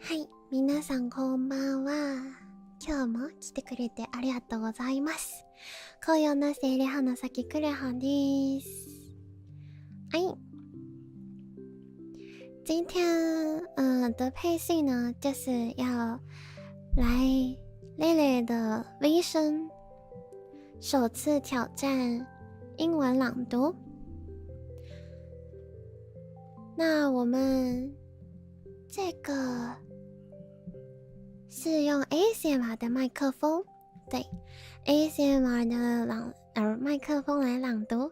はい、皆さんこんばんは。今日も来てくれてありがとうございます。紅葉のせいれ花咲くれはです。哎，今天的配信呢，就是要来rere的 V 声首次挑战英文朗读。那我们这个是用 Asmr 的麦克风，对 Asmr 的麦克风来朗读，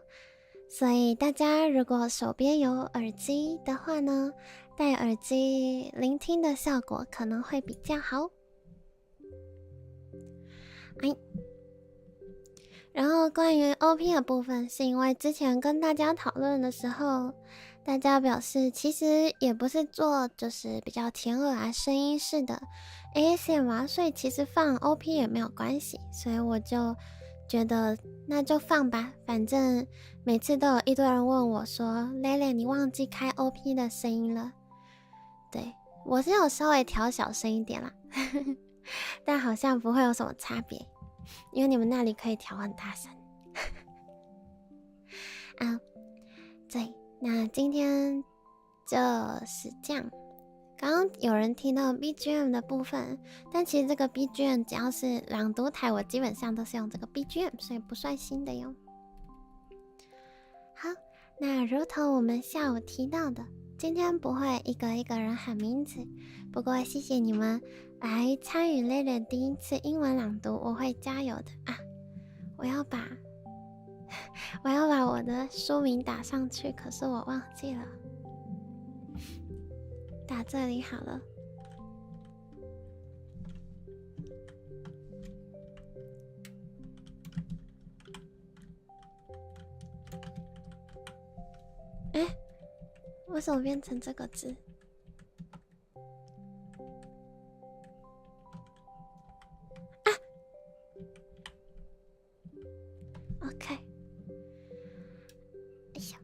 所以大家如果手边有耳机的话呢，戴耳机聆听的效果可能会比较好。然后关于 OP 的部分，是因为之前跟大家讨论的时候，大家表示其实也不是做就是比较甜耳啊声音式的 ASMR， 所以其实放 OP 也没有关系，所以我就觉得那就放吧，反正每次都有一堆人问我说rere你忘记开 OP 的声音了。对，我是有稍微调小声一点啦但好像不会有什么差别，因为你们那里可以调很大声啊。对，那今天就是这样。刚刚有人提到 BGM 的部分，但其实这个 BGM 只要是朗读台，我基本上都是用这个 BGM， 所以不算新的哟。好，那如同我们下午提到的，今天不会一个一个人喊名字，不过谢谢你们来参与rere第一次英文朗读，我会加油的啊！我要把我的书名打上去，可是我忘记了，打这里好了。哎，为什么变成这个字啊 ？OK， 哎呀，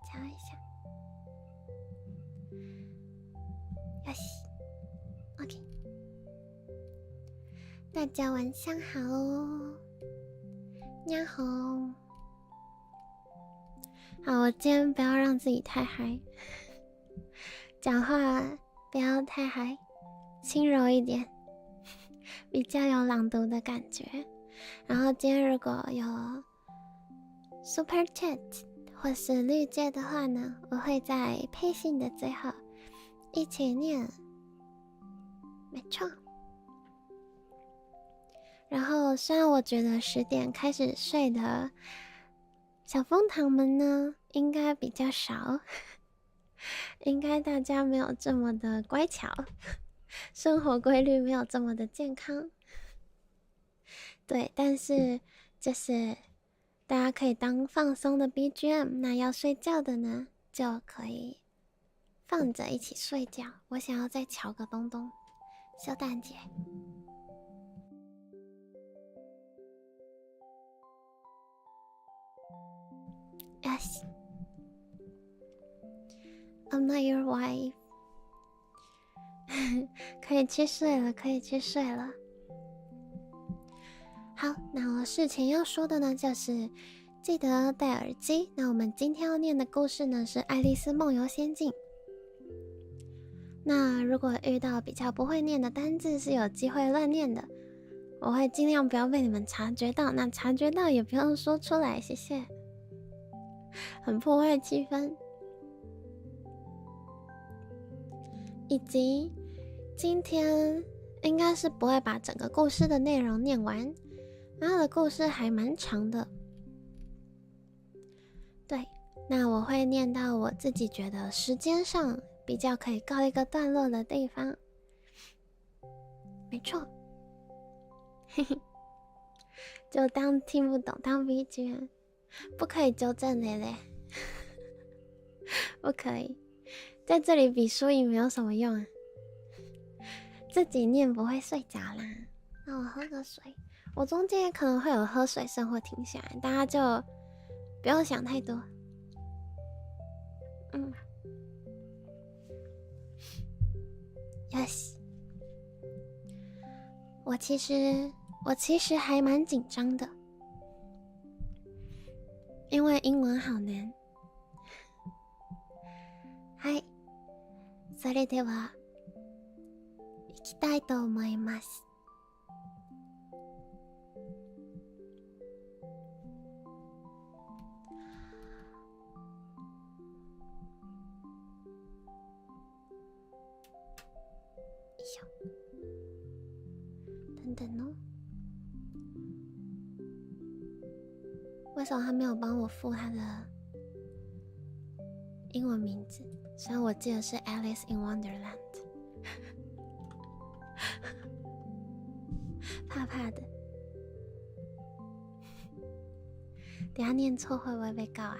瞧一下，よし ，OK。大家晚上好哦，你好。好，我今天不要让自己太嗨，讲话不要太嗨，轻柔一点，比较有朗读的感觉。然后今天如果有 Super Chat 或是绿界的话呢，我会在配信的最后一起念，没错。然后虽然我觉得10点开始睡的小蜂糖们呢应该比较少，应该大家没有这么的乖巧，生活规律没有这么的健康。对，但是就是大家可以当放松的 BGM， 那要睡觉的呢就可以放着一起睡觉。我想要再瞧个东东，小蛋姐。Yes, I'm not your wife 可以去睡了，可以去睡了。好，那我事前要说的呢，就是记得戴耳机。那我们今天要念的故事呢，是《爱丽丝梦游仙境》。那如果遇到比较不会念的单字，是有机会乱念的，我会尽量不要被你们察觉到。那察觉到也不用说出来，谢谢。很破坏气氛。以及今天应该是不会把整个故事的内容念完，然后的故事还蛮长的。对，那我会念到我自己觉得时间上比较可以告一个段落的地方。没错，嘿嘿，就当听不懂，当 BGM。不可以纠正rere不可以，在这里比输赢没有什么用啊，自己念不会睡着啦。那我喝个水，我中间可能会有喝水声或停下来，大家就不用想太多。Yes， 我其实还蛮紧张的，因为英文好难。はい、それでは行きたいと思います。等等哦，为什么他没有帮我附他的英文名字？虽然我记得是 Alice in Wonderland， 怕怕的。等下念错会不会被告啊？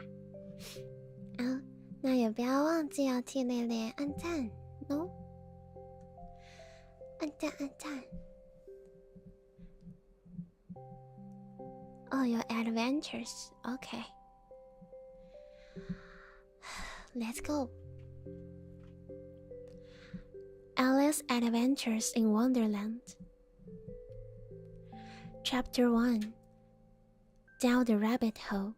那也不要忘记要替rere rere按赞哦，按赞。Oh, your adventures. Okay. Let's go. Alice's Adventures in Wonderland. Chapter 1. Down the Rabbit Hole.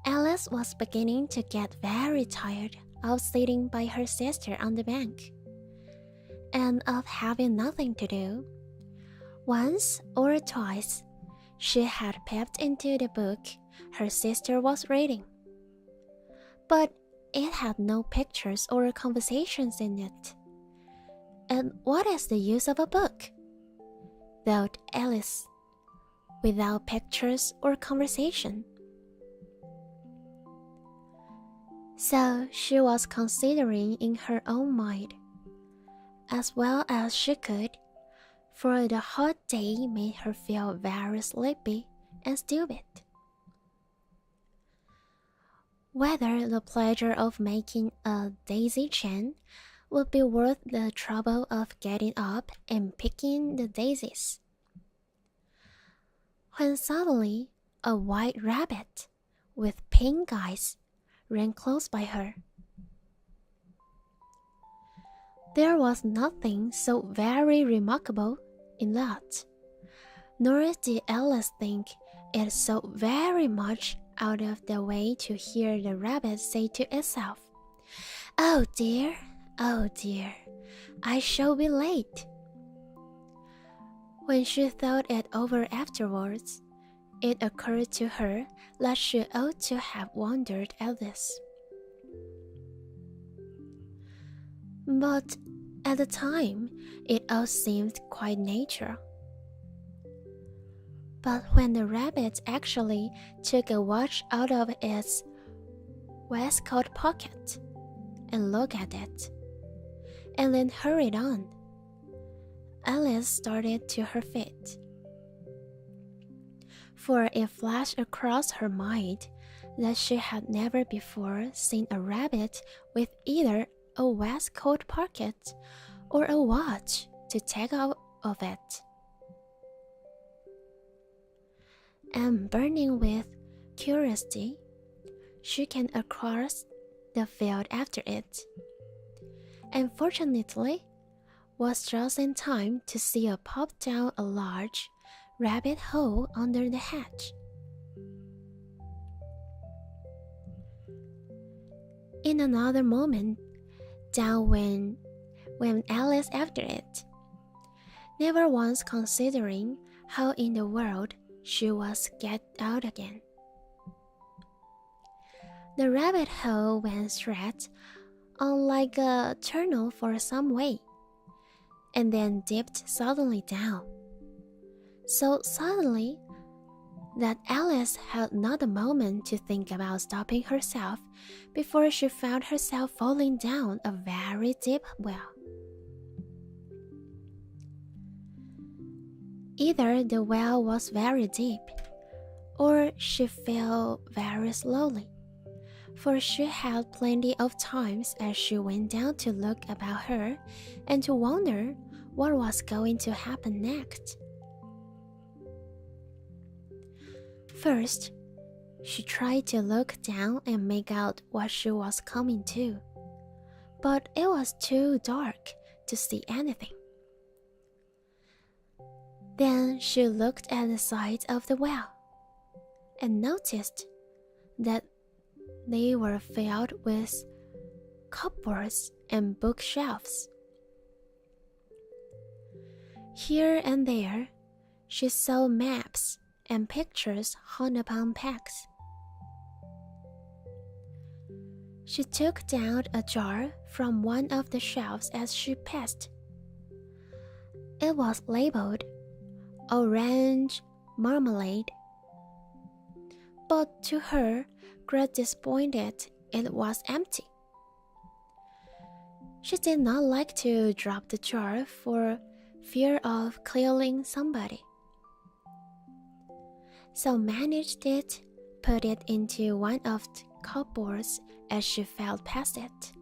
Alice was beginning to get very tired of sitting by her sister on the bank, and of having nothing to do. Once or twice, she had peeped into the book her sister was reading, but it had no pictures or conversations in it. And what is the use of a book? Thought Alice, without pictures or conversation. So she was considering in her own mind, as well as she could, for the hot day made her feel very sleepy and stupid. Whether the pleasure of making a daisy chain would be worth the trouble of getting up and picking the daisies. When suddenly a white rabbit with pink eyes ran close by her. There was nothing so very remarkable in that, nor did Alice think it so very much out of the way to hear the rabbit say to itself, oh dear, I shall be late." When she thought it over afterwards, it occurred to her that she ought to have wondered at this. But at the time, it all seemed quite natural. But when the rabbit actually took a watch out of its waistcoat pocket and looked at it, and then hurried on, Alice started to her feet. For it flashed across her mind that she had never before seen a rabbit with either a waistcoat pocket or a watch to take out of it. And burning with curiosity, she came across the field after it, and fortunately was just in time to see her pop down a large rabbit hole under the hedge. In another moment, down went Alice after it, never once considering how in the world she was get out again. The rabbit hole went straight on like a tunnel for some way, and then dipped suddenly down. So suddenly that Alice had not a moment to think about stopping herself before she found herself falling down a very deep well. Either the well was very deep, or she fell very slowly, for she had plenty of times as she went down to look about her and to wonder what was going to happen next. First, she tried to look down and make out what she was coming to, but it was too dark to see anything. Then she looked at the sides of the well and noticed that they were filled with cupboards and bookshelves. Here and there, she saw maps and pictures hung upon pegs. She took down a jar from one of the shelves as she passed. It was labeled orange marmalade, but to her great disappointment, it was empty. She did not like to drop the jar for fear of killing somebody, so managed to put it into one of the cupboards as she fell past it.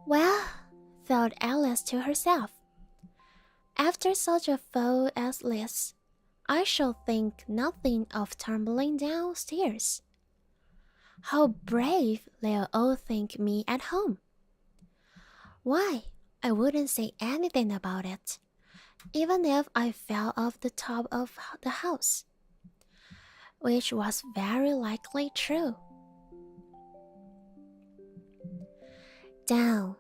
Well, thought Alice to herself, after such a fool as this, I shall think nothing of tumbling downstairs. How brave they'll all think me at home. Why, I wouldn't say anything about it, even if I fell off the top of the house, which was very likely true. Down,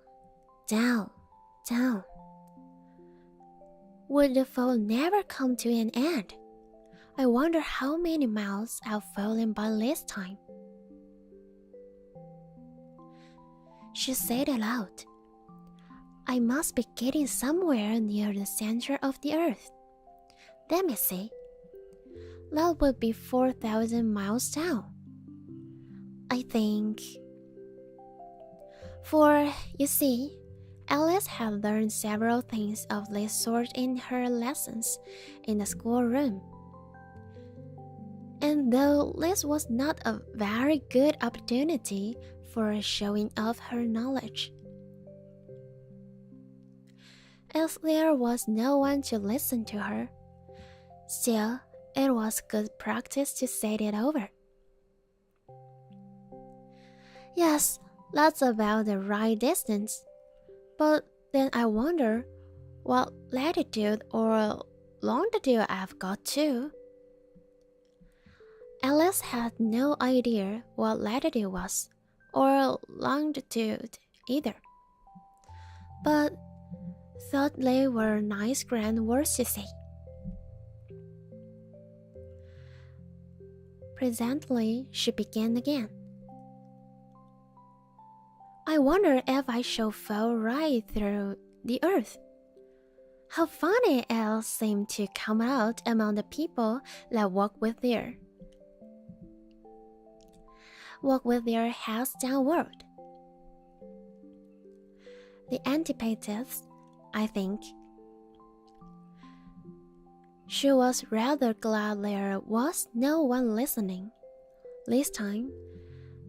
down, down. Would the fall never come to an end? I wonder how many miles I've fallen by this time. She said aloud, I must be getting somewhere near the center of the earth. Let me see. That would be 4,000 miles down, I think. For, you see, Alice had learned several things of this sort in her lessons in the schoolroom. And though this was not a very good opportunity for showing off her knowledge, as there was no one to listen to her, still it was good practice to say it over. Yes, that's about the right distance. But then I wonder what latitude or longitude I've got to. Alice had no idea what latitude was, or longitude either, but thought they were nice grand words to say. Presently, she began again. I wonder if I shall fall right through the earth. How funny it'll seem to come out among the people that walk with their heads downward. The antipathist, I think. She was rather glad there was no one listening this time,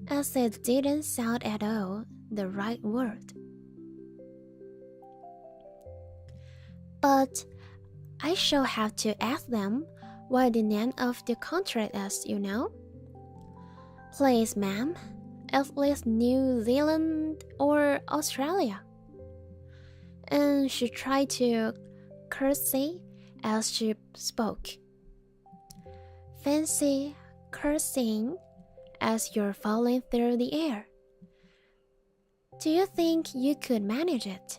as it didn't sound at all the right word. But I shall have to ask them what the name of the country is, you know. Please, ma'am, is this New Zealand or Australia? And she tried to curtsy as she spoke. Fancy curtsying as you're falling through the air. Do you think you could manage it?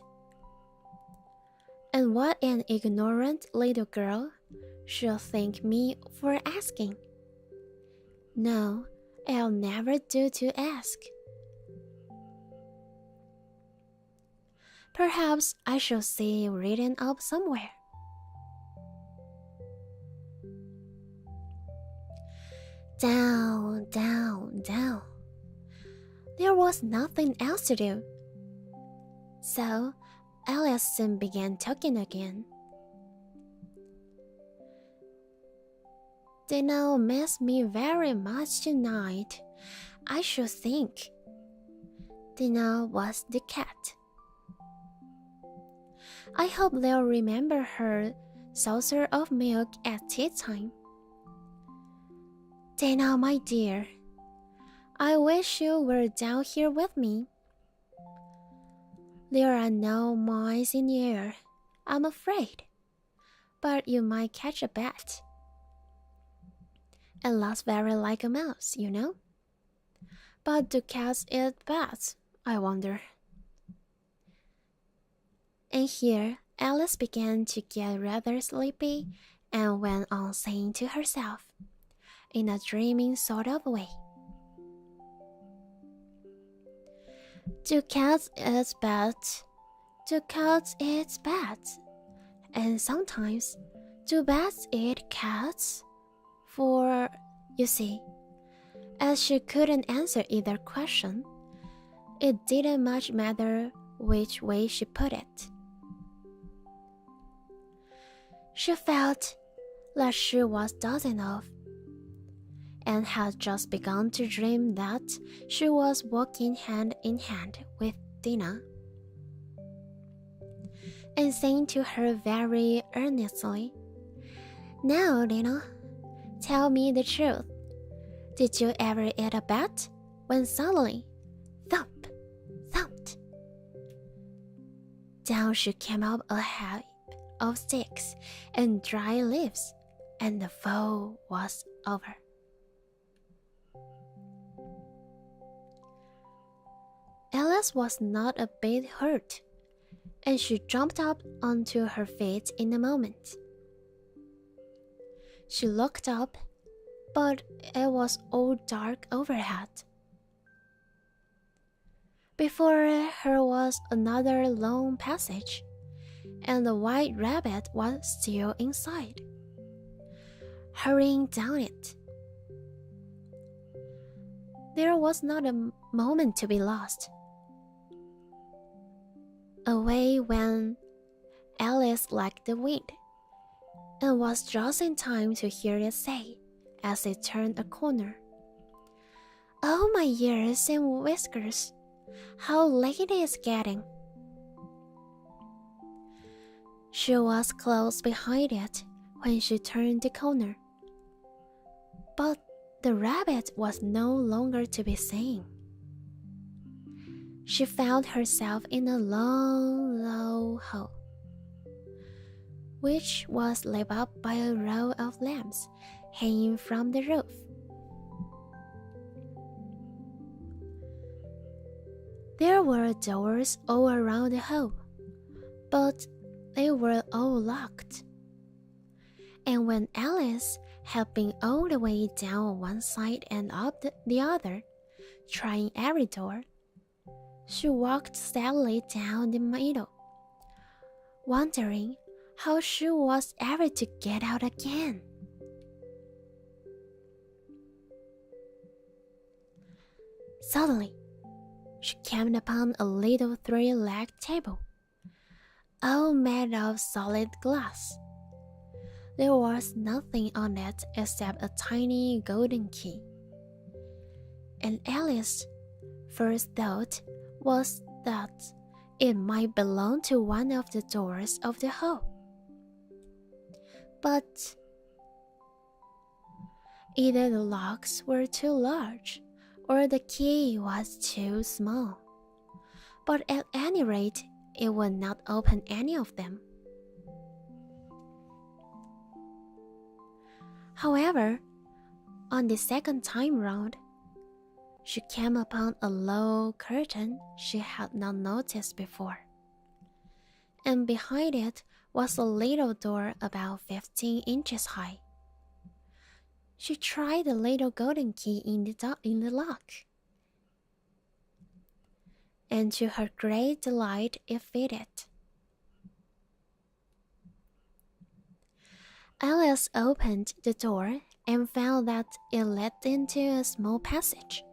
And what an ignorant little girl she'll think me for asking. No, I'll never do to ask. Perhaps I shall see it written up somewhere. Down, down, down. There was nothing else to do. So Alice soon began talking again. They now miss me very much tonight, I should think. Dinah was the cat. I hope they'll remember her saucer of milk at tea time. Dana, my dear, I wish you were down here with me. There are no mice in the air, I'm afraid, but you might catch a bat. It looks very like a mouse, you know? But do cats eat bats, I wonder? And here Alice began to get rather sleepy and went on saying to herself, in a dreaming sort of way, Do cats eat bats? Do cats eat bats? And sometimes, do bats eat cats? For, you see, as she couldn't answer either question, it didn't much matter which way she put it. She felt that she was dozing off, and had just begun to dream that she was walking hand in hand with Dina, and saying to her very earnestly, Now, Dina, tell me the truth. Did you ever eat a bat? When suddenly, thump, thumped, down she came up a heap of sticks and dry leaves, and the fall was over. Alice was not a bit hurt, and she jumped up onto her feet in a moment. She looked up, but it was all dark overhead. Before her was another long passage, and the white rabbit was still inside, hurrying down it. There was not a moment to be lost. Away went Alice like the wind, and was just in time to hear it say, as it turned a corner, Oh, my ears and whiskers, how late it is getting. She was close behind it when she turned the corner, but the rabbit was no longer to be seen. She found herself in a long, low hall, which was lit up by a row of lamps hanging from the roof. There were doors all around the hall, but they were all locked. And when Alice had been all the way down one side and up the other, trying every door, she walked steadily down the middle, wondering how she was ever to get out again. Suddenly, she came upon a little three-legged table, all made of solid glass. There was nothing on it except a tiny golden key, and Alice's first thought was that it might belong to one of the doors of the hall. But either the locks were too large or the key was too small, but at any rate, it would not open any of them. However, on the second time round, she came upon a low curtain she had not noticed before, and behind it was a little door about 15 inches high. She tried the little golden key in the lock, and to her great delight it fitted. Alice opened the door and found that it led into a small passage,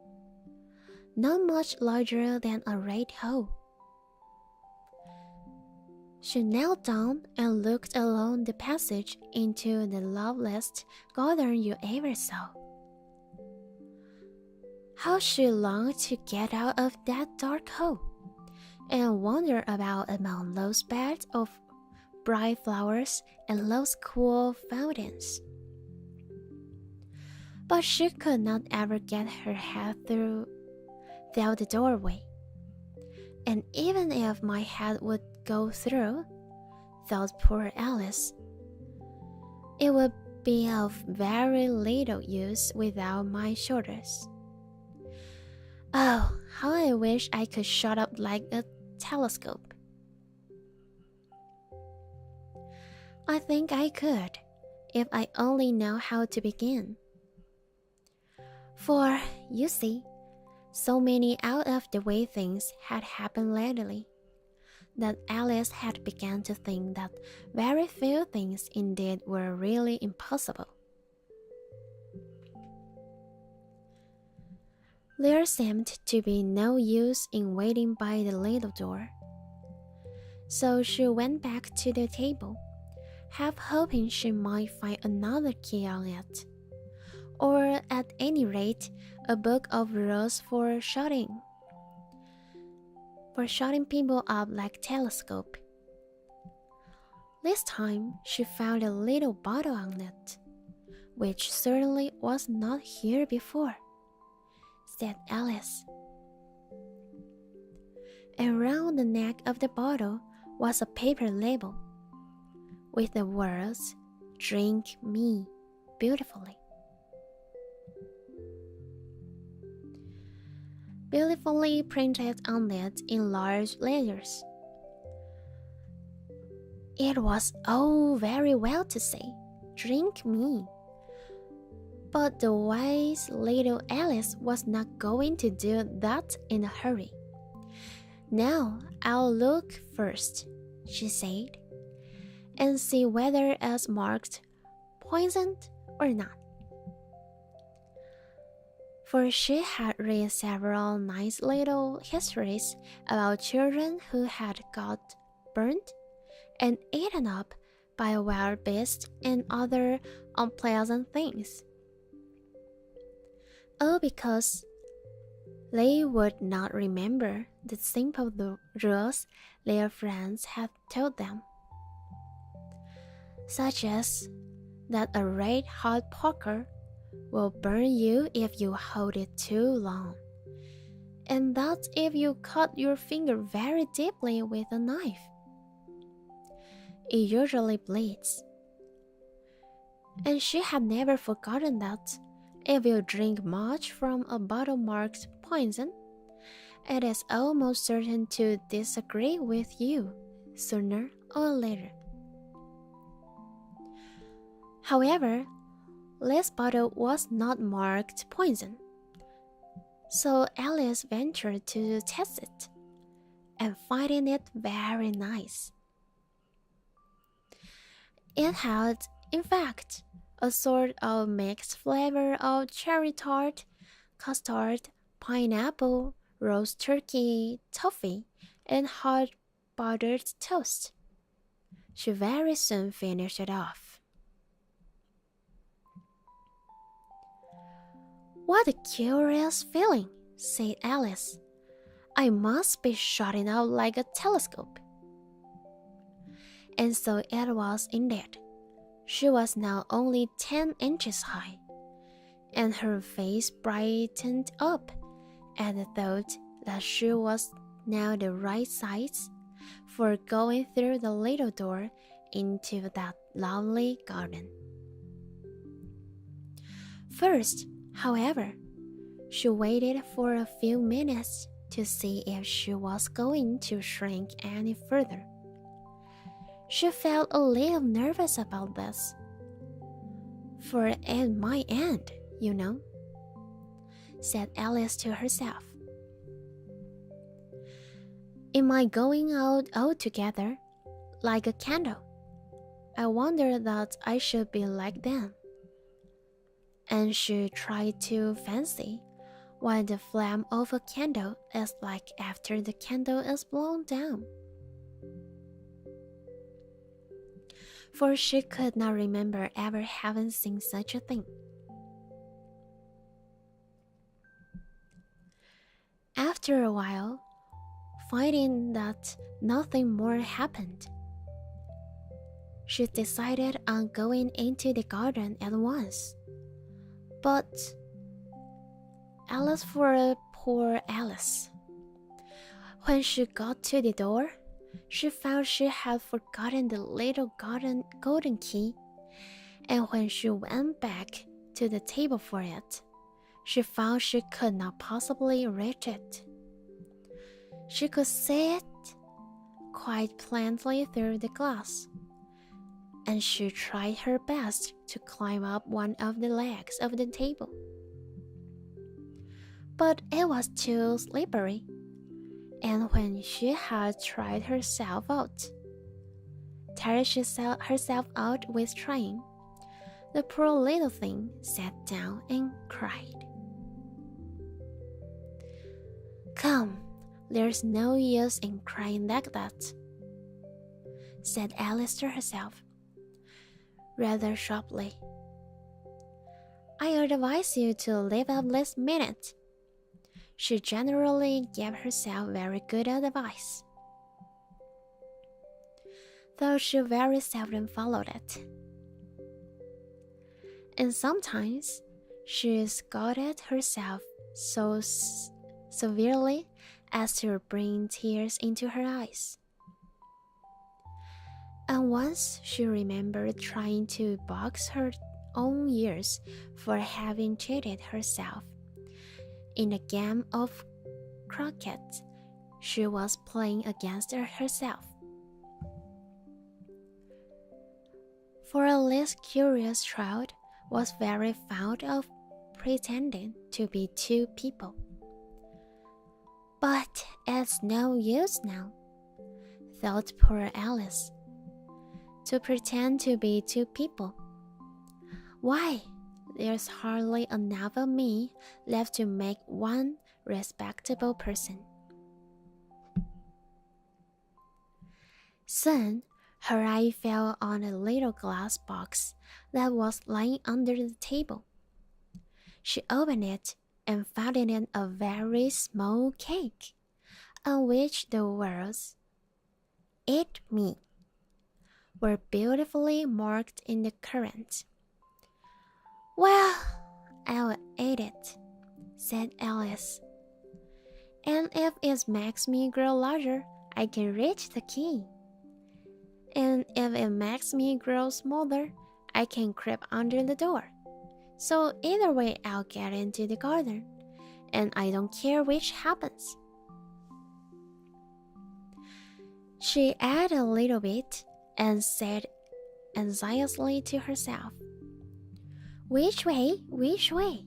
not much larger than a rat hole. She knelt down and looked along the passage into the loveliest garden you ever saw. How she longed to get out of that dark hole and wander about among those beds of bright flowers and those cool fountains. But she could not ever get her head through the doorway. And even if my head would go through, thought poor Alice, it would be of very little use without my shoulders. Oh, how I wish I could shut up like a telescope. I think I could, if I only know how to begin. For, you see, so many out-of-the-way things had happened lately, that Alice had begun to think that very few things indeed were really impossible. There seemed to be no use in waiting by the little door. So she went back to the table, half hoping she might find another key on it, or at any rate, a book of rules for shutting people up like telescope. This time, she found a little bottle on it, which certainly was not here before, said Alice. Around the neck of the bottle was a paper label, with the words, "Drink me," beautifully printed on it in large letters. It was all very well to say, "Drink me," but the wise little Alice was not going to do that in a hurry. "Now I'll look first," she said, "and see whether it's marked poisoned or not." For she had read several nice little histories about children who had got burnt and eaten up by wild beasts and other unpleasant things. All because they would not remember the simple rules their friends had taught them, such as that a red hot poker will burn you if you hold it too long, and that if you cut your finger very deeply with a knife, it usually bleeds. And she had never forgotten that if you drink much from a bottle marked poison, it is almost certain to disagree with you sooner or later. However, this bottle was not marked poison, so Alice ventured to test it, and finding it very nice. It had, in fact, a sort of mixed flavor of cherry tart, custard, pineapple, roast turkey, toffee, and hot buttered toast. She very soon finished it off. "What a curious feeling," said Alice. "I must be shutting out like a telescope." And so it was indeed. She was now only 10 inches high, and her face brightened up at the thought that she was now the right size for going through the little door into that lovely garden. First, however, she waited for a few minutes to see if she was going to shrink any further. She felt a little nervous about this, for it might end, you know, said Alice to herself. Am I going out altogether, like a candle? I wonder that I should be like them. And she tried to fancy what the flame of a candle is like after the candle is blown down. For she could not remember ever having seen such a thing. After a while, finding that nothing more happened, she decided on going into the garden at once. But alas for poor Alice. When she got to the door, she found she had forgotten the little golden key, and when she went back to the table for it, she found she could not possibly reach it. She could see it quite plainly through the glass, and she tried her best to climb up one of the legs of the table. But it was too slippery, and when she had tried herself out with trying, the poor little thing sat down and cried. "Come, there's no use in crying like that," said Alice to herself, rather sharply. "I advise you to leave up this minute." She generally gave herself very good advice, though she very seldom followed it. And sometimes she scolded herself so severely as to bring tears into her eyes. And once she remembered trying to box her own ears for having cheated herself in a game of croquet she was playing against herself. For a less curious child was very fond of pretending to be two people. But it's no use now, thought poor Alice, to pretend to be two people. Why, there's hardly enough of me left to make one respectable person. Soon, her eye fell on a little glass box that was lying under the table. She opened it and found in it a very small cake, on which the words, "Eat me," were beautifully marked in the current. "Well, I'll eat it," said Alice. "And if it makes me grow larger, I can reach the key. And if it makes me grow smaller, I can creep under the door. So either way I'll get into the garden, and I don't care which happens." She ate a little bit and said anxiously to herself, "Which way? Which way?"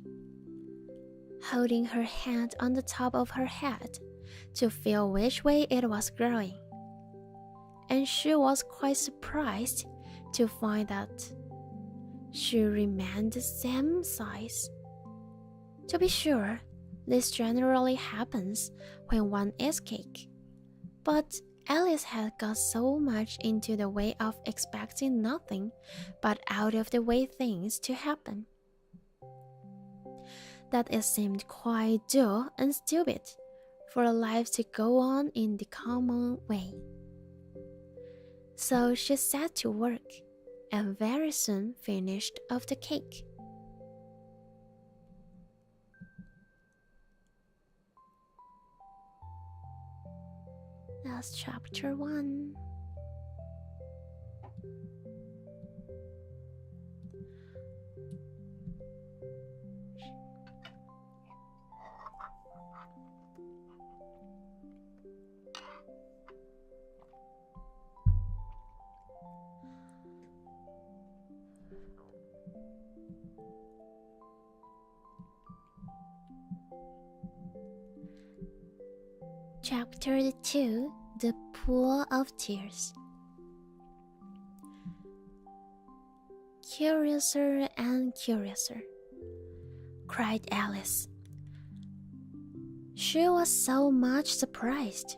holding her hand on the top of her head to feel which way it was growing. And she was quite surprised to find that she remained the same size. To be sure, this generally happens when one is cake, but Alice had got so much into the way of expecting nothing but out-of-the-way things to happen, that it seemed quite dull and stupid for life to go on in the common way. So she set to work, and very soon finished off the cake. That's chapter 1. Chapter 2, The Pool of Tears. "Curiouser and curiouser," cried Alice. She was so much surprised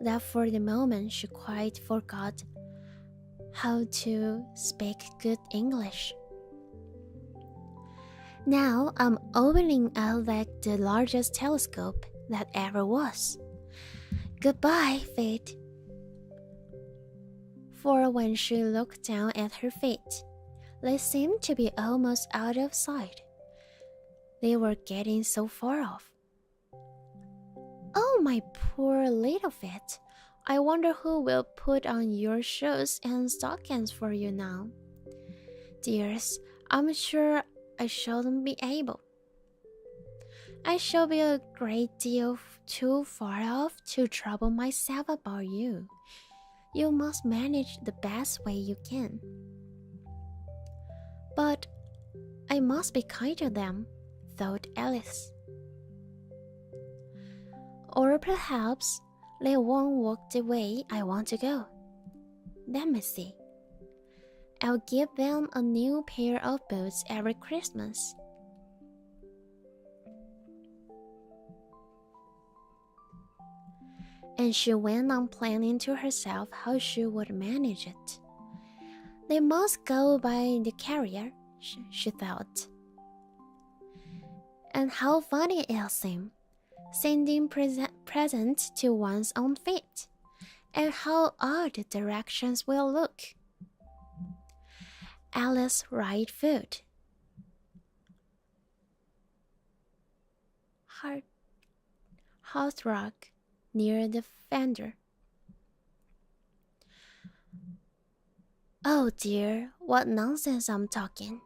that for the moment she quite forgot how to speak good English. "Now I'm opening out like the largest telescope that ever was. Goodbye, fate." for when she looked down at her feet, they seemed to be almost out of sight. They were getting so far off. "Oh, my poor little feet. I wonder who will put on your shoes and stockings for you now. Dears, I'm sure I shouldn't be able. I shall be a great deal too far off to trouble myself about you. You must manage the best way you can. But I must be kind to them," thought Alice. "Or perhaps they won't walk the way I want to go. Let me see. I'll give them a new pair of boots every Christmas." And she went on planning to herself how she would manage it. They must go by the carrier, she thought. And how funny it'll seem, sending presents to one's own feet, and how odd the directions will look. Alice right foot. Hearthrug near the fender. "Oh dear, what nonsense I'm talking."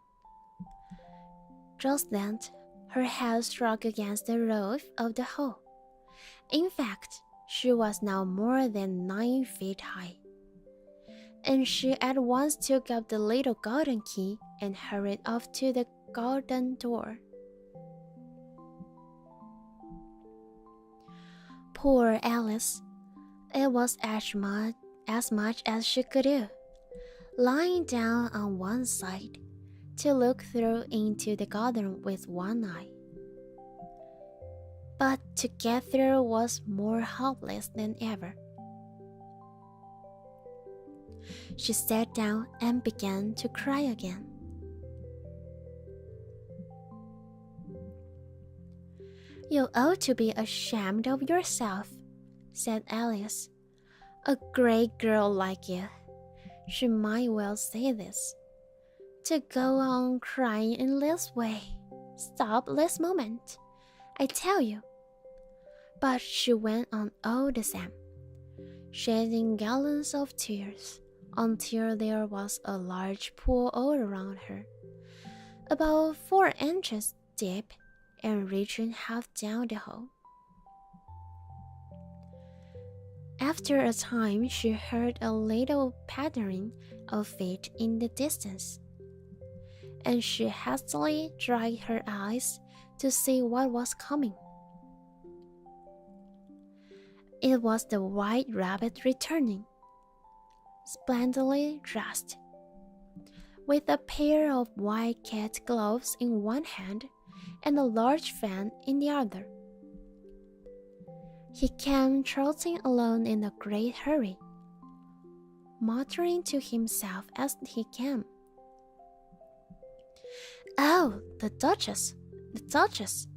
Just then, her head struck against the roof of the hall. In fact, she was now more than 9 feet high. And she at once took up the little golden key and hurried off to the garden door. Poor Alice! It was as much as she could do, lying down on one side, to look through into the garden with one eye. But to get through was more hopeless than ever. She sat down and began to cry again. "You ought to be ashamed of yourself," said Alice. "A great girl like you," she might well say this, "to go on crying in this way. Stop this moment, I tell you." But she went on all the same, shedding gallons of tears, until there was a large pool all around her, about 4 inches deep and reaching half down the hall. After a time, she heard a little pattering of feet in the distance, and she hastily dried her eyes to see what was coming. It was the White Rabbit returning, splendidly dressed, with a pair of white cat gloves in one hand and a large fan in the other. He came trotting along in a great hurry, muttering to himself as he came. "Oh, the Duchess! The Duchess!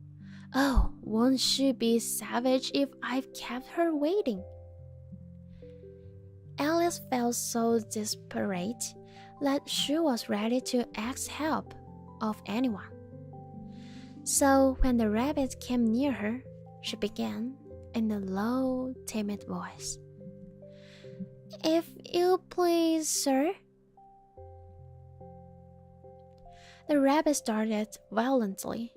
Oh, won't she be savage if I've kept her waiting?" Alice felt so desperate that she was ready to ask help of anyone. So when the rabbit came near her, she began in a low, timid voice, "If you please, sir." The rabbit started violently,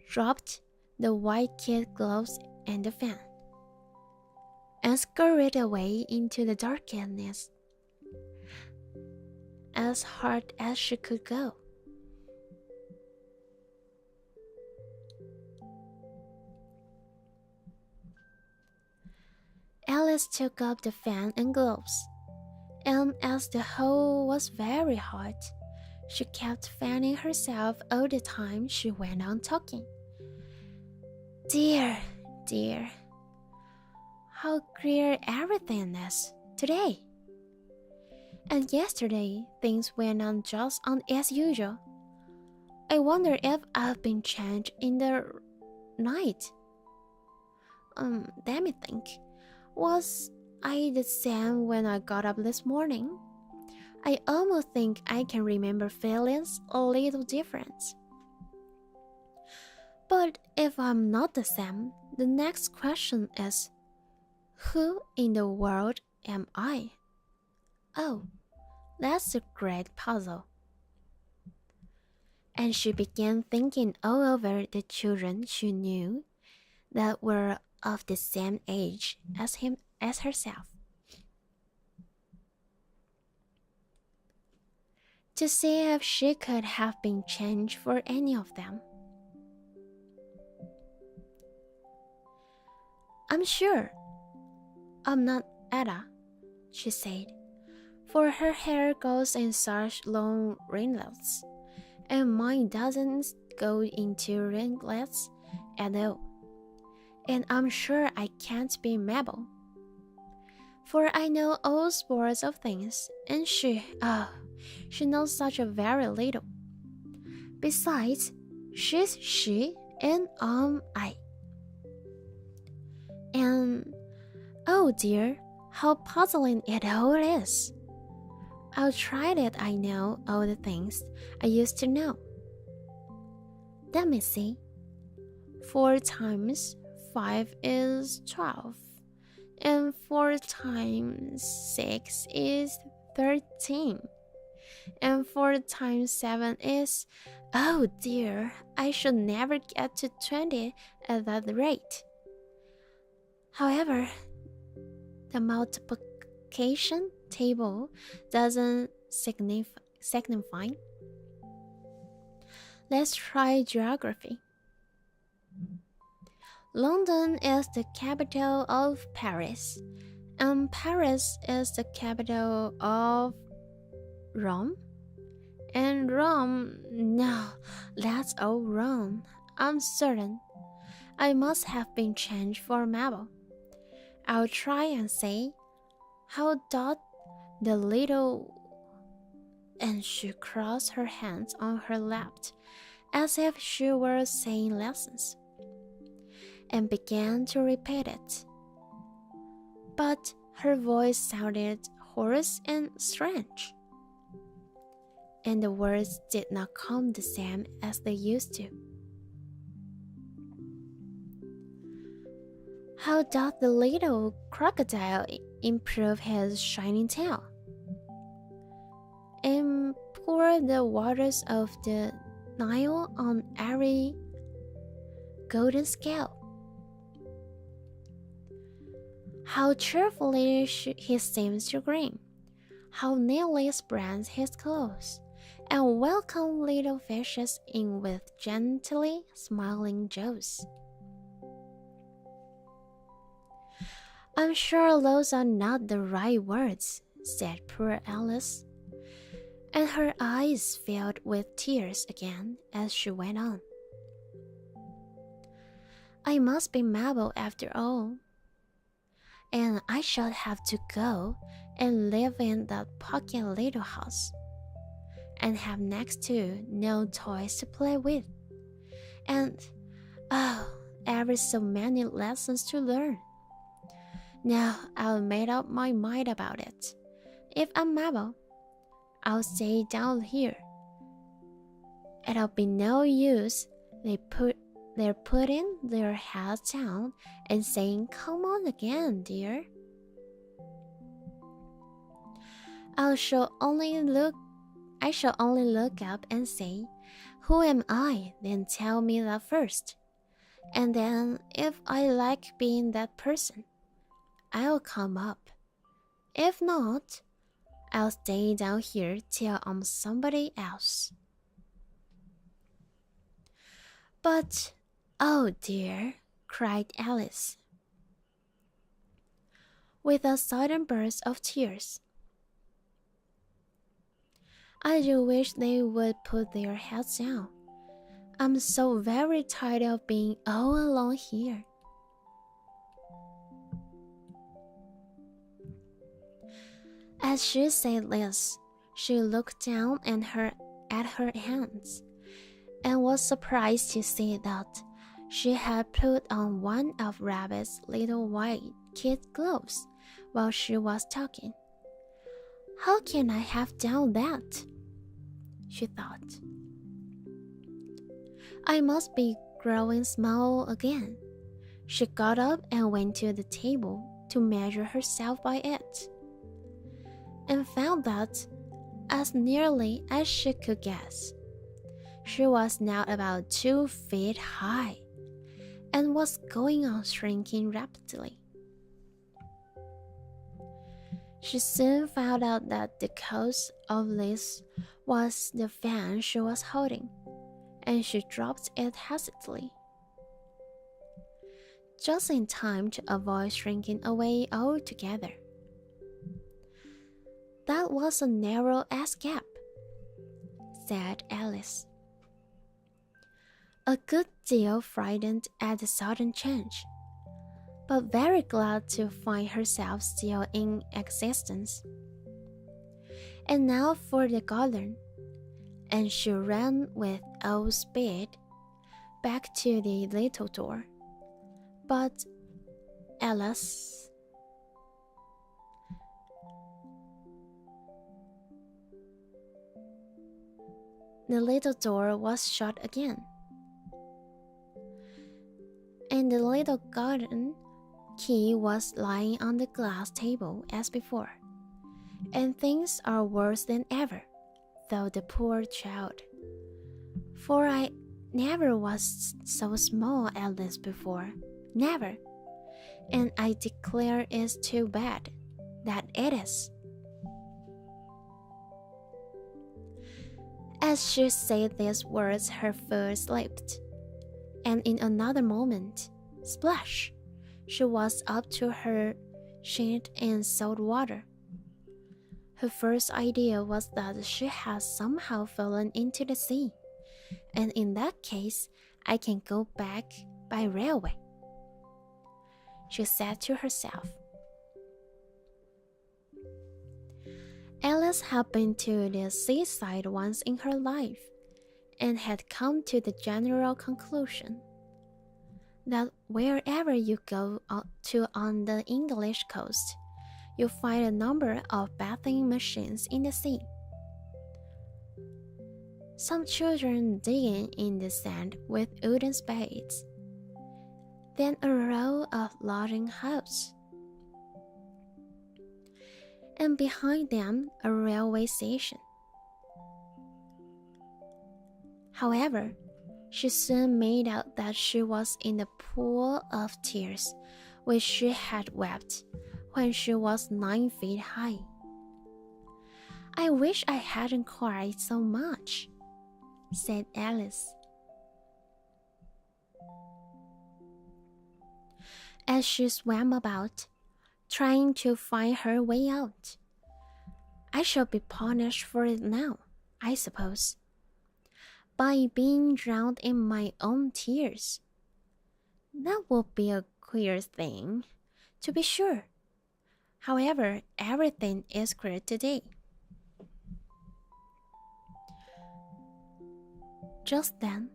dropped the white kid gloves and the fan, and scurried away into the darkness as hard as she could go. Alice took up the fan and gloves, and as the hole was very hot, she kept fanning herself all the time she went on talking. "Dear, dear, how queer everything is today. And yesterday things went on just as usual. I wonder if I've been changed in the night. Let me think. Was I the same when I got up this morning? I almost think I can remember feelings a little different. But if I'm not the same, the next question is, who in the world am I? Oh, that's a great puzzle. And she began thinking all over the children she knew that were of the same age as herself, to see if she could have been changed for any of them. I'm sure I'm not Ada, she said, for her hair goes in such long ringlets, and mine doesn't go into ringlets at all. And I'm sure I can't be Mabel, for I know all sorts of things, and she knows such a very little. Besides, she's she and I'm I. And, oh dear, how puzzling it all is. I'll try that I know all the things I used to know. Let me see. 4 times 5 is 12, and 4 times 6 is 13, and 4 times 7 is, oh dear, I should never get to 20 at that rate. However, the multiplication table doesn't signify. Let's try geography. London is the capital of Paris, and Paris is the capital of Rome. And Rome, no, that's all wrong. I'm certain I must have been changed for Mabel. I'll try and say, how doth the little... And she crossed her hands on her lap, as if she were saying lessons, and began to repeat it. But her voice sounded hoarse and strange, and the words did not come the same as they used to. How doth the little crocodile improve his shining tail, and pour the waters of the Nile on every golden scale? How cheerfully he seems to grin, how neatly spreads his clothes, and welcome little fishes in with gently smiling jaws. I'm sure those are not the right words, said poor Alice, and her eyes filled with tears again as she went on. I must be Mabel after all, and I shall have to go and live in that poky little house, and have next to no toys to play with, and, ever so many lessons to learn. Now I've made up my mind about it. If I'm Mabel, I'll stay down here. It'll be no use they're putting their heads down and saying, "Come on again, dear." I shall only look up and say, "Who am I?" Then tell me that first. And then, if I like being that person, I'll come up. If not, I'll stay down here till I'm somebody else. But, oh dear, cried Alice, with a sudden burst of tears. I do wish they would put their heads down. I'm so very tired of being all alone here. As she said this, she looked down at her hands, and was surprised to see that she had put on one of Rabbit's little white kid gloves while she was talking. How can I have done that? She thought. I must be growing small again. She got up and went to the table to measure herself by it, and found that, as nearly as she could guess, she was now about 2 feet high, and was going on shrinking rapidly. She soon found out that the cause of this was the fan she was holding, and she dropped it hastily, just in time to avoid shrinking away altogether. That was a narrow escape, said Alice, a good deal frightened at the sudden change, but very glad to find herself still in existence. And now for the garden, and she ran with all speed back to the little door. But Alice, the little door was shut again, and the little garden key was lying on the glass table as before, and things are worse than ever, thought the poor child, for I never was so small as this before, never, and I declare it's too bad, that it is. As she said these words, her foot slipped, and in another moment, splash, she was up to her chin in salt water. Her first idea was that she had somehow fallen into the sea, and in that case, I can go back by railway, she said to herself. Alice had been to the seaside once in her life, and had come to the general conclusion that wherever you go to on the English coast, you'll find a number of bathing machines in the sea. Some children digging in the sand with wooden spades, then a row of lodging houses, and behind them a railway station. However, she soon made out that she was in the pool of tears which she had wept when she was 9 feet high. I wish I hadn't cried so much, said Alice, as she swam about, trying to find her way out. I shall be punished for it now, I suppose, by being drowned in my own tears. That would be a queer thing, to be sure. However, everything is queer today. Just then,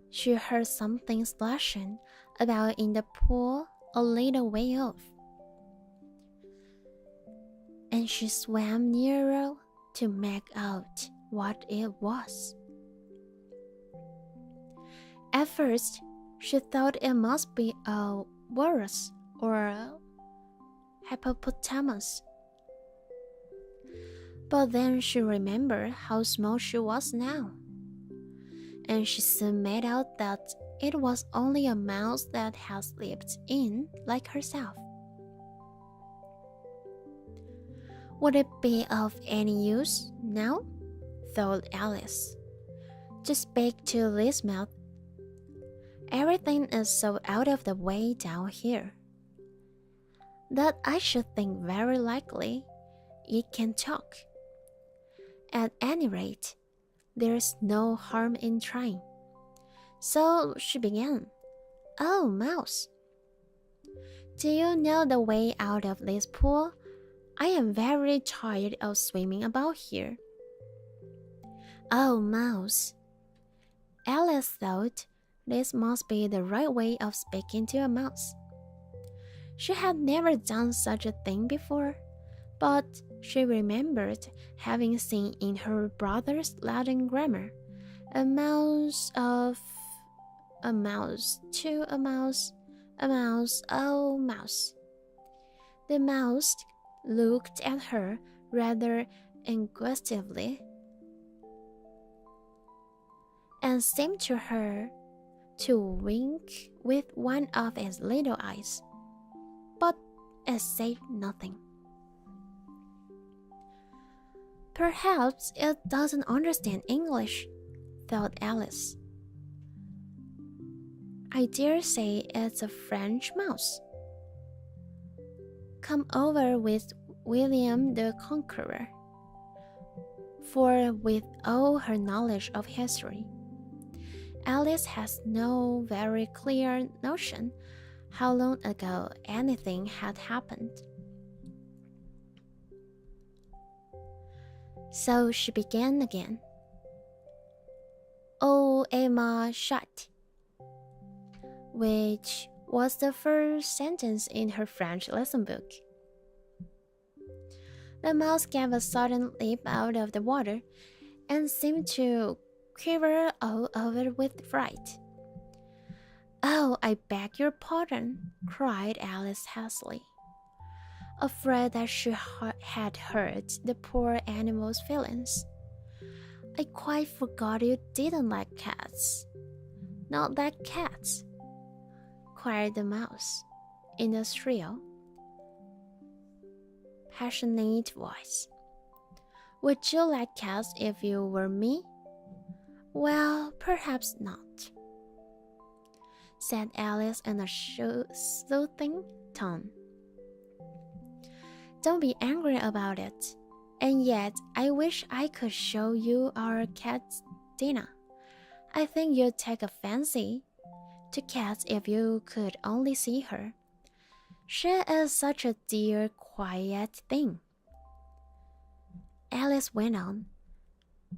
she heard something splashing about in the pool a little way off, and she swam nearer to make out what it was. At first, she thought it must be a walrus or a hippopotamus, but then she remembered how small she was now, and she soon made out that it was only a mouse that had slipped in like herself. Would it be of any use now, thought Alice, to speak to this mouth? Everything is so out of the way down here that I should think very likely it can talk. At any rate, there's no harm in trying. So she began. Oh, mouse, do you know the way out of this pool? I am very tired of swimming about here. Oh, mouse. Alice thought this must be the right way of speaking to a mouse. She had never done such a thing before, but she remembered having seen in her brother's Latin grammar a mouse, oh mouse. The mouse looked at her rather inquisitively and seemed to her to wink with one of its little eyes, but it said nothing. Perhaps it doesn't understand English, thought Alice. I dare say it's a French mouse. Come over with William the Conqueror, for with all her knowledge of history, Alice has no very clear notion how long ago anything had happened. So she began again. Oh, Emma, shut, which was the first sentence in her French lesson book. The mouse gave a sudden leap out of the water and seemed to quiver all over with fright. Oh, I beg your pardon, cried Alice hastily, afraid that she had hurt the poor animal's feelings. I quite forgot you didn't like cats. Not like cats, cried the mouse in a shrill, passionate voice. Would you like cats if you were me? Well, perhaps not, said Alice in a soothing tone. Don't be angry about it. And yet, I wish I could show you our cat Dina. I think you'd take a fancy to cats if you could only see her. She is such a dear, quiet thing. Alice went on,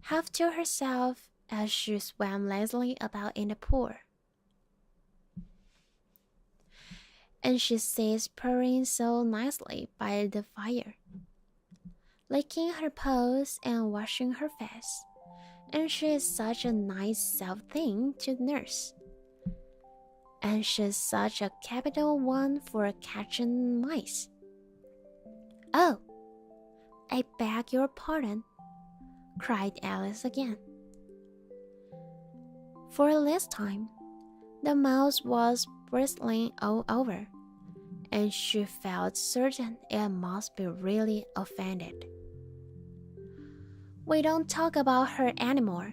half to herself as she swam lazily about in the pool. And she sits purring so nicely by the fire, licking her paws and washing her face, and she is such a nice soft thing to nurse. And she's such a capital one for catching mice. Oh, I beg your pardon, cried Alice again. For this time, the mouse was bristling all over, and she felt certain it must be really offended. We don't talk about her anymore,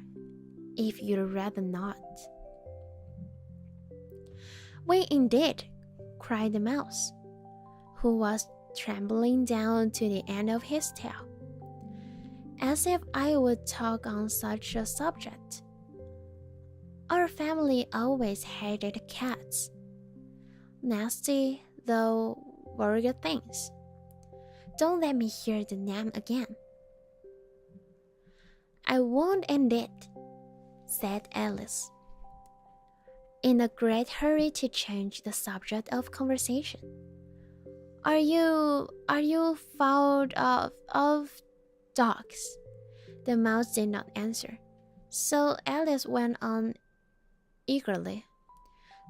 if you'd rather not. We indeed, cried the mouse, who was trembling down to the end of his tail. As if I would talk on such a subject. Our family always hated cats. Nasty, though vulgar things. Don't let me hear the name again. I won't indeed, said Alice, in a great hurry to change the subject of conversation. Are you fond of dogs? The mouse did not answer, so Alice went on eagerly.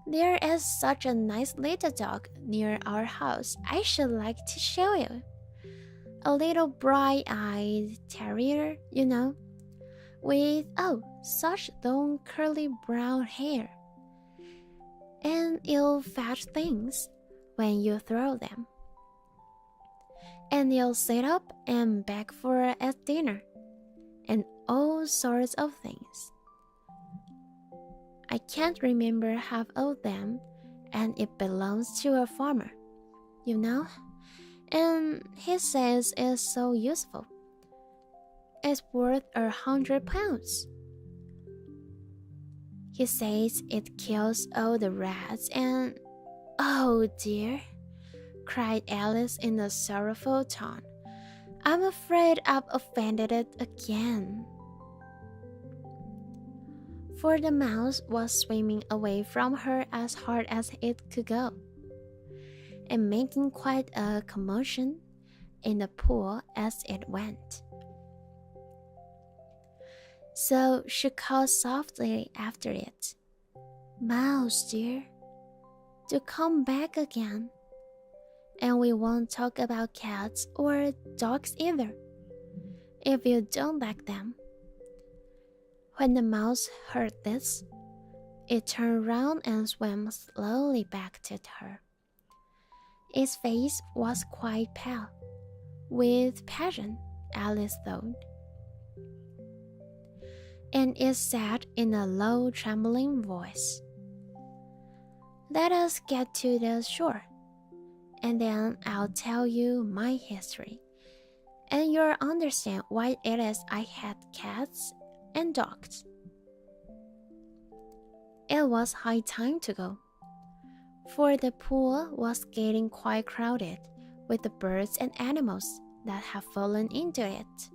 There is such a nice little dog near our house. I should like to show you. A little bright-eyed terrier, you know, with, oh, such long curly brown hair. And you'll fetch things when you throw them. And you'll sit up and beg for a dinner, and all sorts of things. I can't remember half of them, and it belongs to a farmer, you know, and he says it's so useful. It's worth £100. He says it kills all the rats and... Oh dear, cried Alice in a sorrowful tone. I'm afraid I've offended it again. For the mouse was swimming away from her as hard as it could go, and making quite a commotion, in the pool as it went. So she called softly after it, "Mouse, dear, do come back again. And we won't talk about cats or dogs either, if you don't like them." When the mouse heard this, it turned round and swam slowly back to her. Its face was quite pale, with passion, Alice thought. And it said in a low, trembling voice, "Let us get to the shore, and then I'll tell you my history, and you'll understand why it is I had cats and dogs." It was high time to go, for the pool was getting quite crowded with the birds and animals that had fallen into it.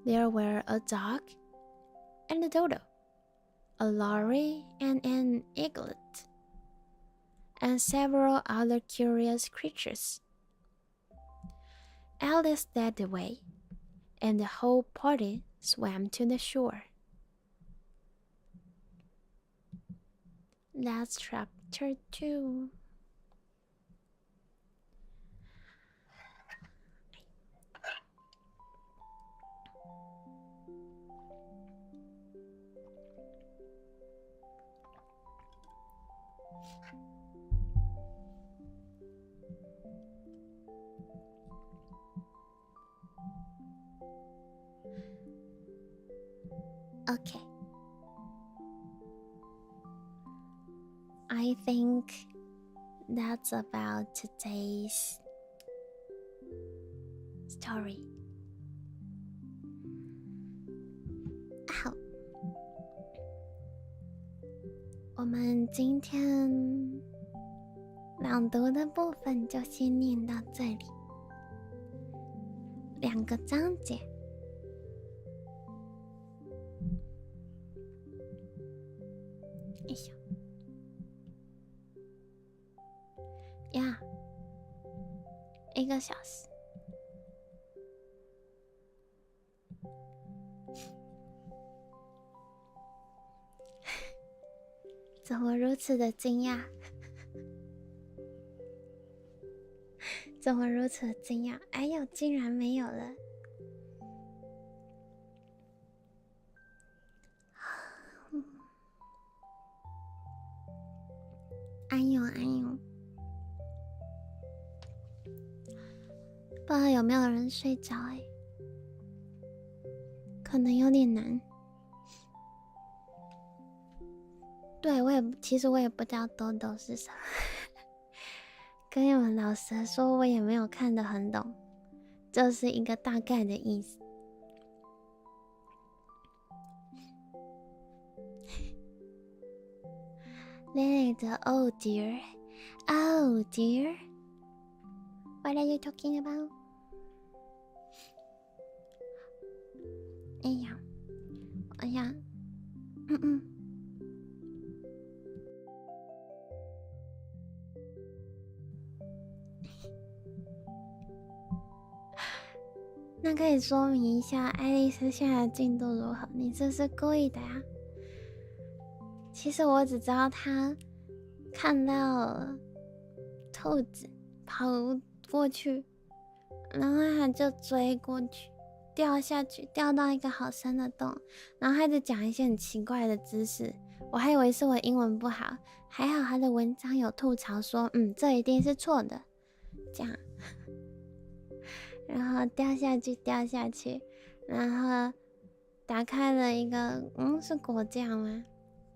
There were a dog and a dodo, a lorry and an eaglet, and several other curious creatures. Alice led the way, and the whole party swam to the shore. That's chapter 2. Okay. I think that's about today's story. 好，我们今天朗读的部分就先念到这里，2个章节。呀，1个小时。怎么如此的惊讶？怎么如此的惊讶？哎呦，竟然没有了！哎呦哎呦！不知道有没有人睡着可能有点难。对，其实我也不知道豆豆是什么。跟你们老实说，我也没有看得很懂，就是一个大概的意思。rere的 "Oh dear, oh dear, what are you talking about?" 哎呀，哎呀，那可以说明一下爱丽丝现在的进度如何？你这是故意的呀？其实我只知道她看到了兔子跑过去，然后她就追过去，掉下去，掉到一个好深的洞，然后她就讲一些很奇怪的知识，我还以为是我英文不好，还好她的文章有吐槽说，这一定是错的，这样。然后掉下去，然后打开了一个是果酱吗？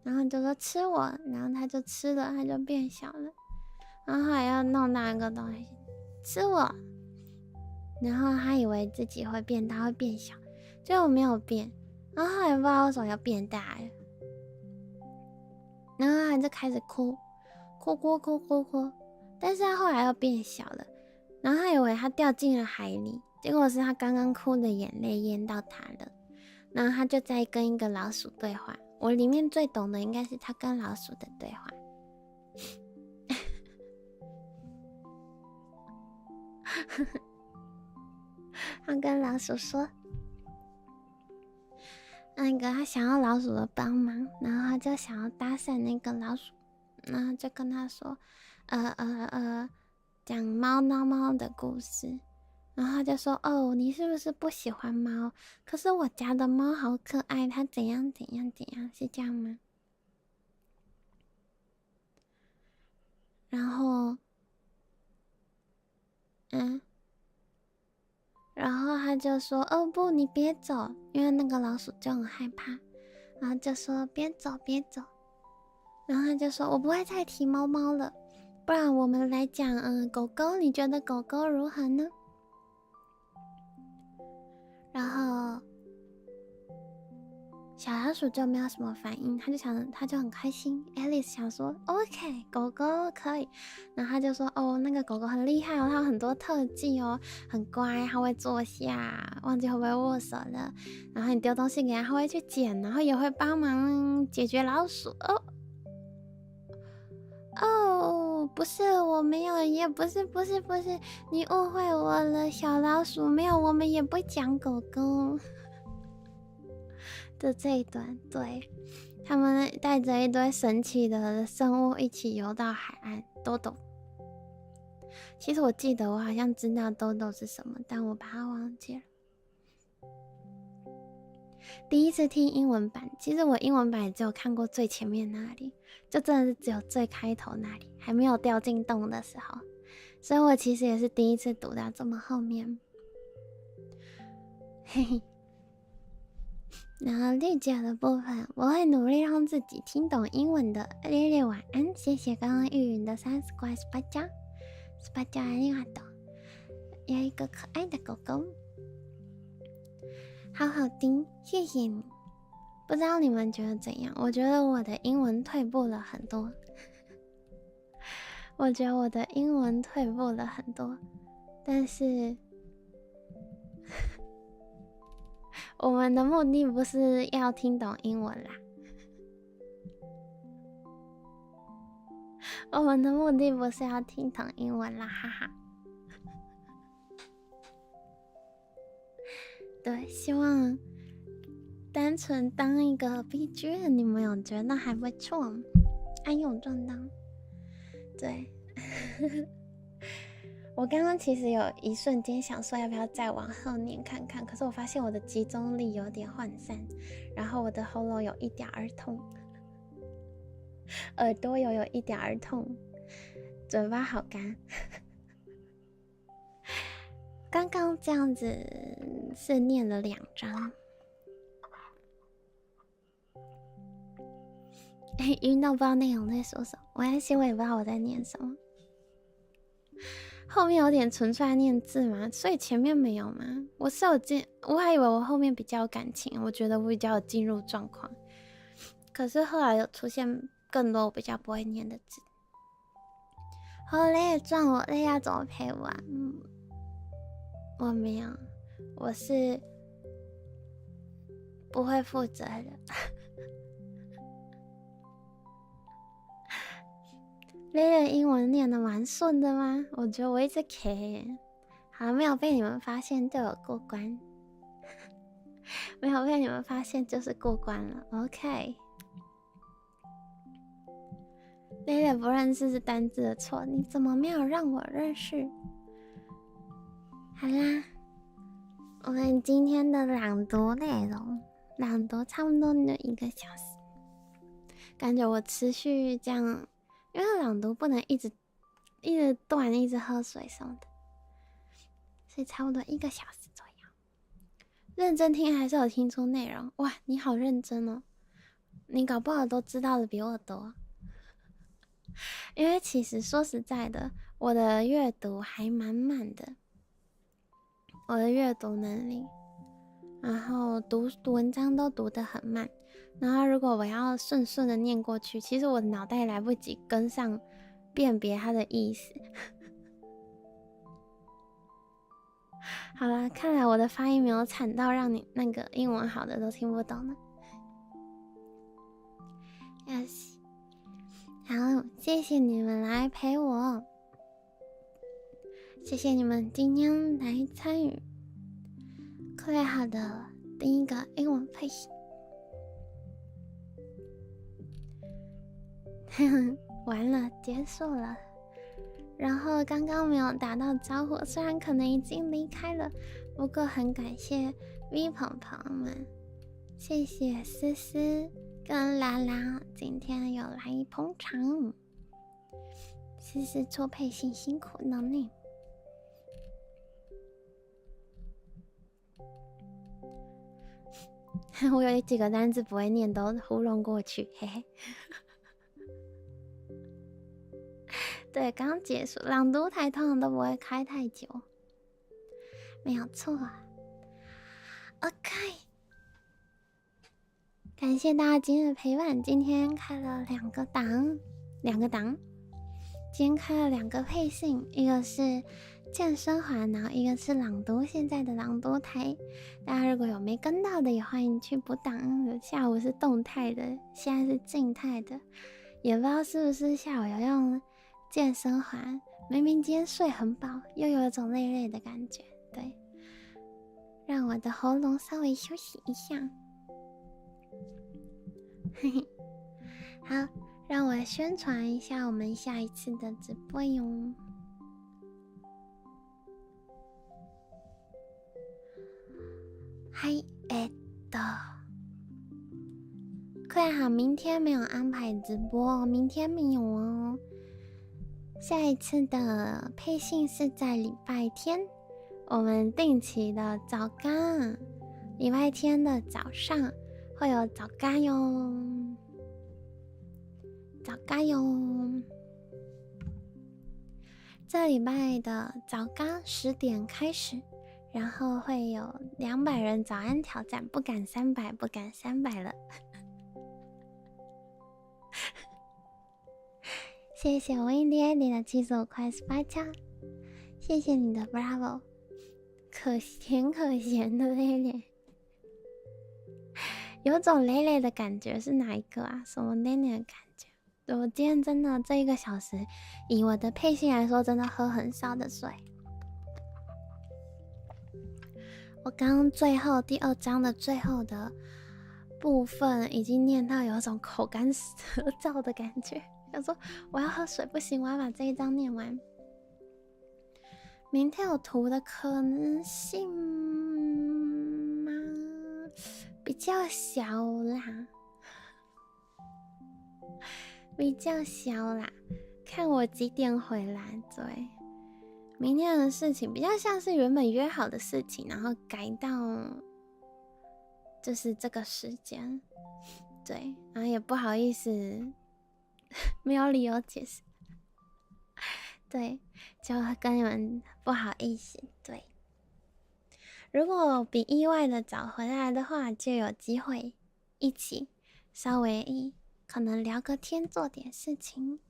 然后就说吃我，然后他就吃了，他就变小了，然后还要弄那个东西吃我，然后他以为自己会变大会变小，结果没有变，然后后来不知道为什么要变大了，然后他就开始哭，但是他后来又变小了。然后他以为他掉进了海里，结果是他刚刚哭的眼泪淹到他了。然后他就在跟一个老鼠对话，我里面最懂的应该是他跟老鼠的对话。他跟老鼠说，他想要老鼠的帮忙，然后他就想要搭讪那个老鼠，然后就跟他说，讲猫闹猫的故事，然后他就说，哦，你是不是不喜欢猫？可是我家的猫好可爱，它怎样怎样怎样，是这样吗？然后，然后他就说，哦不，你别走，因为那个老鼠就很害怕，然后就说别走别走，然后他就说，我不会再提猫猫了，不然我们来讲，狗狗，你觉得狗狗如何呢？然后小老鼠就没有什么反应，他就很开心。爱丽丝想说 ，OK， 狗狗可以。然后他就说，哦，那个狗狗很厉害哦，它有很多特技哦，很乖，它会坐下，忘记会不会握手了。然后你丢东西给它，它会去捡，然后也会帮忙解决老鼠。哦，不是，我没有，也不是，你误会我了，小老鼠没有，我们也不讲狗狗。的这一段，对，他们带着一堆神奇的生物一起游到海岸。豆豆，其实我记得我好像知道豆豆是什么，但我把它忘记了。第一次听英文版，其实我英文版也只有看过最前面那里，就真的是只有最开头那里，还没有掉进洞的时候，所以我其实也是第一次读到这么后面。嘿嘿。然后绿界的部分，我会努力让自己听懂英文的。rere晚安，谢谢刚刚玉云的30块18加，ありがとう。有一个可爱的狗狗，好好听，谢谢你。不知道你们觉得怎样？我觉得我的英文退步了很多。但是我们的目的不是要听懂英文啦，我们的目的不是要听懂英文啦，哈哈。对，希望单纯当一个 BG， 你们有觉得还不错吗？安永壮当，对。我刚刚其实有一瞬间想说要不要再往后念看看，可是我发现我的集中力有点涣散，然后我的喉咙有一点儿痛，耳朵有一点儿痛，嘴巴好干。刚刚这样子是念了2章，晕到不知道内容在说什么，我也不知道我在念什么。后面有点纯出来念字吗？所以前面没有吗？我还以为我后面比较有感情，我觉得我比较有进入状况，可是后来有出现更多我比较不会念的字。好累，撞我累要怎么陪我啊？我没有，我是不会负责的。rere英文念得蛮顺的吗？我觉得我一直 K， 好，没有被你们发现就有过关，没有被你们发现就是过关了。OK，rere不认识是单字的错，你怎么没有让我认识？好啦，我们今天的朗读内容，朗读差不多的1个小时，感觉我持续这样。因为朗读不能一直断，一直喝水什么的，所以差不多1个小时左右。认真听还是有听出内容。哇，你好认真哦，你搞不好都知道的比我多。因为其实说实在的，我的阅读还蛮慢的，我的阅读能力，然后读文章都读得很慢。然后如果我要顺的念过去，其实我的脑袋来不及跟上辨别它的意思。好啦，看来我的发音没有惨到让你那个英文好的都听不懂呢。Yes， 好，谢谢你们来陪我。谢谢你们今天来参与克莱哈的第一个英文配信。完了，结束了。然后刚刚没有打到招呼，虽然可能已经离开了，不过很感谢 V 朋朋们，谢谢思思跟拉拉今天有来捧场。思思做配信辛苦了呢。我有几个单字不会念，都糊弄过去，嘿嘿。对，刚结束，朗读台通常都不会开太久，没有错。OK， 感谢大家今天的陪伴。今天开了两个档，今天开了2个配信，一个是健身环，然后一个是朗读，现在的朗读台。大家如果有没跟到的，也欢迎去补档。下午是动态的，现在是静态的，也不知道是不是下午有用健身环，明明今天睡很饱，又有一种累累的感觉。对，让我的喉咙稍微休息一下。嘿嘿，好，让我宣传一下我们下一次的直播哟。嗨，快好，明天没有安排直播，明天没有哦。下一次的配信是在礼拜天，我们定期的早干，礼拜天的早上会有早干哟，这礼拜的早干10点开始，然后会有200人早安挑战，不敢300了。谢谢 Windy 的75块18加，谢谢你的 Bravo， 可咸的累累，有种累累的感觉是哪一个啊？什么累累的感觉？我今天真的这1个小时，以我的配信来说，真的喝很少的水。我刚刚最后第2章的最后的部分已经念到有种口干舌燥的感觉。想说我要喝水，不行，我要把这1章念完。明天有图的可能性吗？比较小啦，看我几点回来。对，明天的事情比较像是原本约好的事情，然后改到就是这个时间。对，然后也不好意思没有理由解释，对，就跟你们不好意思。对，如果比意外的早回来的话，就有机会一起稍微可能聊个天，做点事情。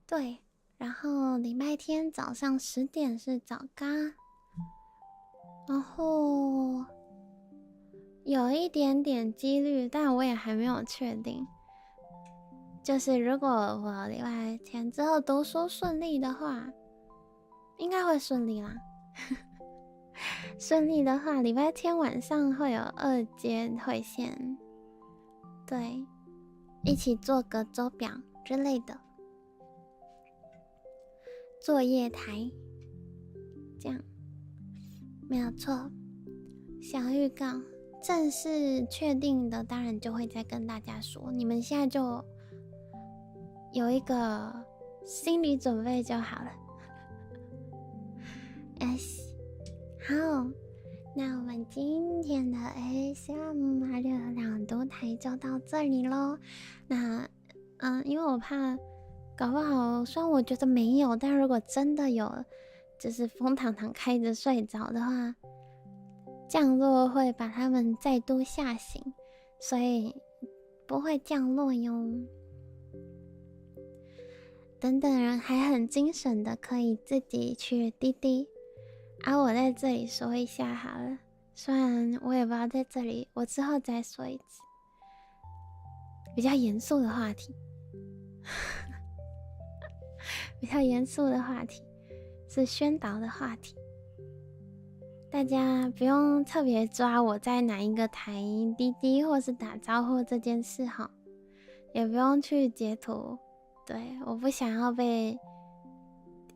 对，然后礼拜天早上10点是早咖，然后有一点点几率，但我也还没有确定。就是如果我礼拜天之后读书顺利的话，应该会顺利啦。顺利的话，礼拜天晚上会有2阶会线，对，一起做个周表之类的，作业台，这样没有错。小预告，正式确定的当然就会再跟大家说，你们现在就有一个心理准备就好了。Yes， 好，那我们今天的 Asmr朗读台就到这里咯。那因为我怕搞不好，虽然我觉得没有，但如果真的有，就是风堂堂开着睡着的话，降落会把他们再度吓醒，所以不会降落哟。等等人还很精神的，可以自己去滴滴。我在这里说一下好了，虽然我也不知道在这里，我之后再说一次。比较严肃的话题，是宣导的话题。大家不用特别抓我在哪一个台滴滴或是打招呼这件事齁，也不用去截图。对，我不想要被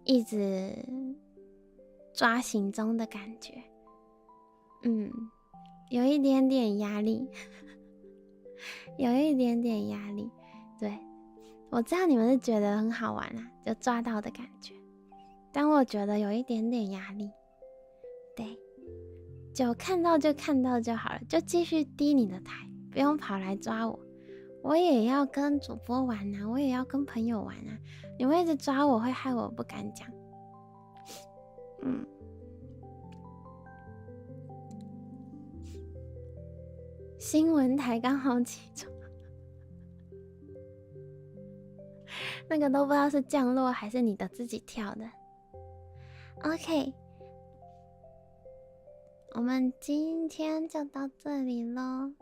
一直抓行踪的感觉。有一点点压力有一点点压力。对，我知道你们是觉得很好玩啦，就抓到的感觉，但我觉得有一点点压力。对，就看到就看到就好了，就继续滴你的台，不用跑来抓我。我也要跟主播玩啊，我也要跟朋友玩啊，你们一直抓我会害我不敢讲。新闻台刚好起床那个都不知道是降落还是你的自己跳的。 OK， 我们今天就到这里咯。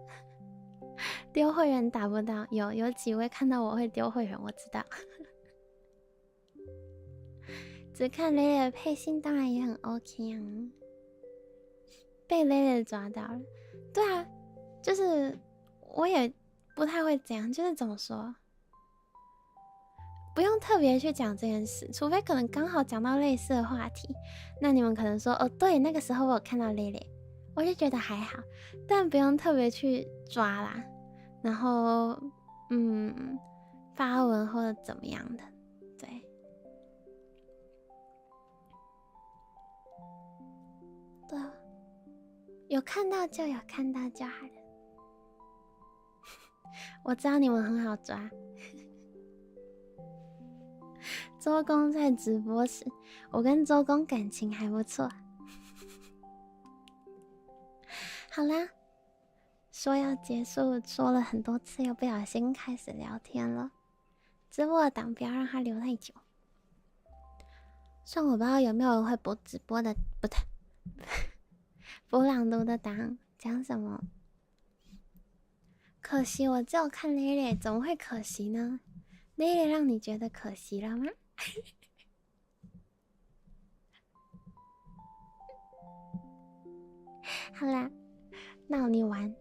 丢会员打不到，有几位看到我会丢会员，我知道。只看rere的配信当然也很 OK 啊。被rere抓到了。对啊，就是我也不太会这样，就是怎么说，不用特别去讲这件事，除非可能刚好讲到类似的话题，那你们可能说哦对，那个时候我有看到rere，我就觉得还好，但不用特别去抓啦，然后发文或者怎么样的。对，对啊，有看到就有看到就好了。我知道你们很好抓。周公在直播时，我跟周公感情还不错。好啦，说要结束，说了很多次，又不小心开始聊天了。直播的档不要让它留太久。虽然我不知道有没有人会播直播的，不对，播朗读的档讲什么？可惜我只有看rere，怎么会可惜呢？rere让你觉得可惜了吗？好啦，闹你玩。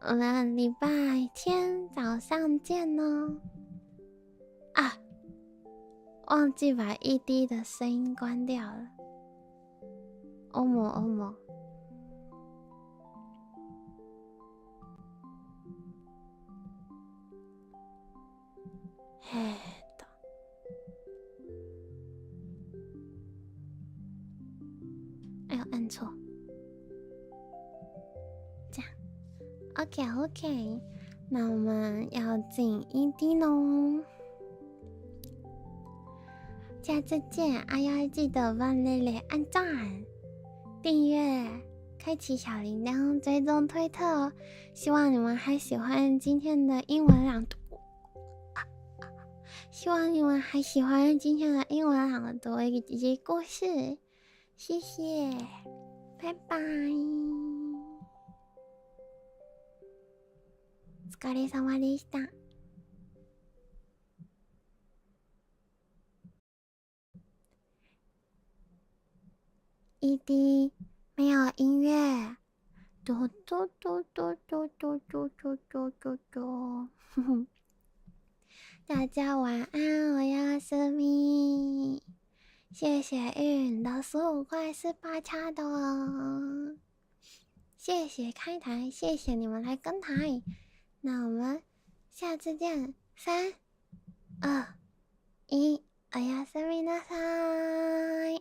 我们礼拜天早上见哦。啊，忘记把ED 的声音关掉了。欧摩欧摩。哎呦，按错。这样 OK， 那我们要进 ED 咯。下次见，要记得帮rere按赞、订阅、开启小铃铛、追踪推特哦。希望你们还喜欢今天的英文朗读。希望你们还喜欢今天的英文朗读以及故事，谢谢，拜拜。お疲れ様でした。ED 没有音乐，嘟嘟嘟嘟嘟嘟嘟嘟嘟嘟嘟。大家晚安，我要是咪，谢谢运的15块18掐的哦，谢谢开台，谢谢你们来跟台，那我们下次见，3、2、1，おやすみなさい。